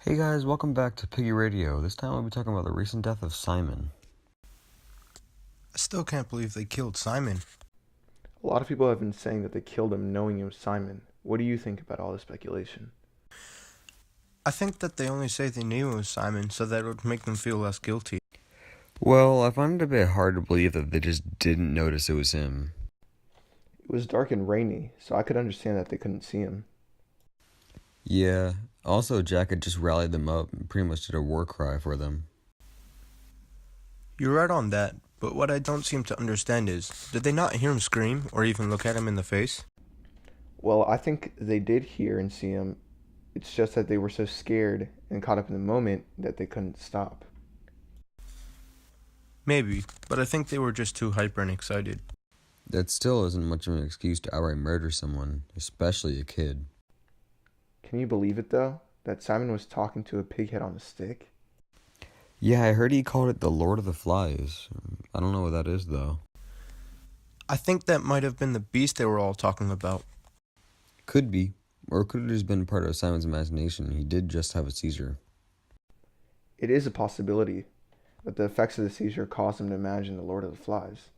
Hey guys, welcome back to Piggy Radio. This time we'll be talking about the recent death of Simon. I still can't believe they killed Simon. A lot of people have been saying that they killed him knowing it was Simon. What do you think about all this speculation? I think that they only say they knew it was Simon so that it would make them feel less guilty. Well, I find it a bit hard to believe that they just didn't notice it was him. It was dark and rainy, so I could understand that they couldn't see him. Yeah, also Jack had just rallied them up and pretty much did a war cry for them. You're right on that, but what I don't seem to understand is, did they not hear him scream or even look at him in the face? Well, I think they did hear and see him. It's just that they were so scared and caught up in the moment that they couldn't stop. Maybe, but I think they were just too hyper and excited. That still isn't much of an excuse to outright murder someone, especially a kid. Can you believe it though? That Simon was talking to a pig head on a stick? Yeah, I heard he called it the Lord of the Flies. I don't know what that is though. I think that might have been the beast they were all talking about. Could be, or it could have just been part of Simon's imagination. He did just have a seizure. It is a possibility that the effects of the seizure caused him to imagine the Lord of the Flies.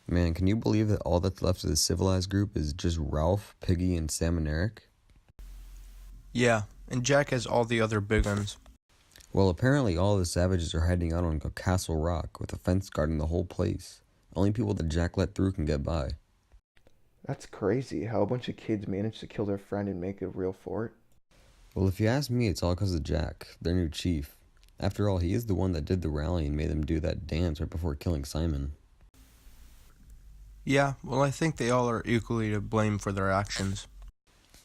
Man, can you believe that all that's left of the civilized group is just Ralph, Piggy, and Sam and Eric? Yeah, and Jack has all the other big uns. Well, apparently all the savages are hiding out on Castle Rock with a fence guarding the whole place. Only people that Jack let through can get by. That's crazy how a bunch of kids managed to kill their friend and make a real fort. Well, if you ask me, it's all because of Jack, their new chief. After all, he is the one that did the rally and made them do that dance right before killing Simon. Yeah, well, I think they all are equally to blame for their actions.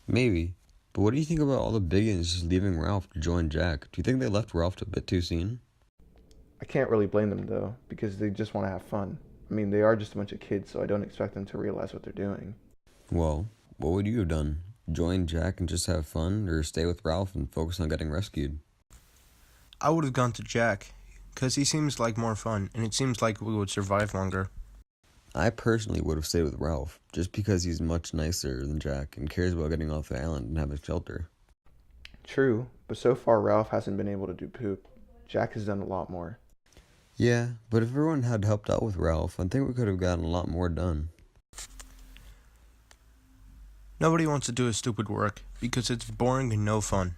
Maybe. But what do you think about all the biggins just leaving Ralph to join Jack? Do you think they left Ralph a bit too soon? I can't really blame them though, because they just want to have fun. I mean, they are just a bunch of kids, so I don't expect them to realize what they're doing. Well, what would you have done? Join Jack and just have fun, or stay with Ralph and focus on getting rescued? I would have gone to Jack, because he seems like more fun, and it seems like we would survive longer. I personally would have stayed with Ralph, just because he's much nicer than Jack and cares about getting off the island and having shelter. True, but so far Ralph hasn't been able to do poop. Jack has done a lot more. Yeah, but if everyone had helped out with Ralph, I think we could have gotten a lot more done. Nobody wants to do his stupid work, because it's boring and no fun.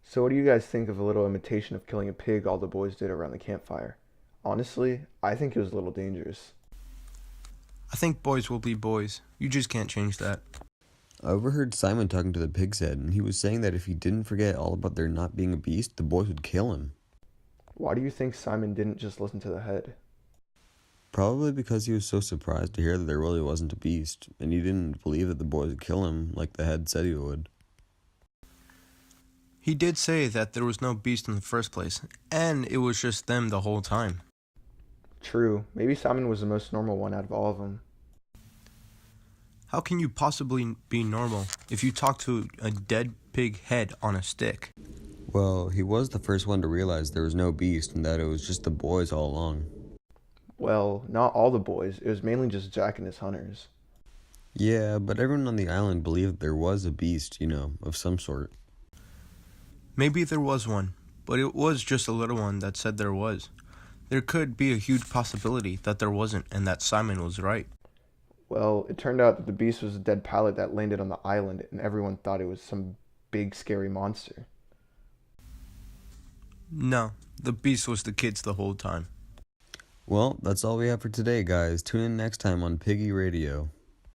So what do you guys think of a little imitation of killing a pig all the boys did around the campfire? Honestly, I think it was a little dangerous. I think boys will be boys. You just can't change that. I overheard Simon talking to the pig's head, and he was saying that if he didn't forget all about there not being a beast, the boys would kill him. Why do you think Simon didn't just listen to the head? Probably because he was so surprised to hear that there really wasn't a beast, and he didn't believe that the boys would kill him like the head said he would. He did say that there was no beast in the first place, and it was just them the whole time. True, maybe Simon was the most normal one out of all of them. How can you possibly be normal if you talk to a dead pig head on a stick? Well, he was the first one to realize there was no beast and that it was just the boys all along. Well, not all the boys. It was mainly just Jack and his hunters. Yeah, but everyone on the island believed there was a beast, of some sort. Maybe there was one, but it was just a little one that said there was. There could be a huge possibility that there wasn't and that Simon was right. Well, it turned out that the beast was a dead pilot that landed on the island and everyone thought it was some big scary monster. No, the beast was the kids the whole time. Well, that's all we have for today, guys. Tune in next time on Piggy Radio.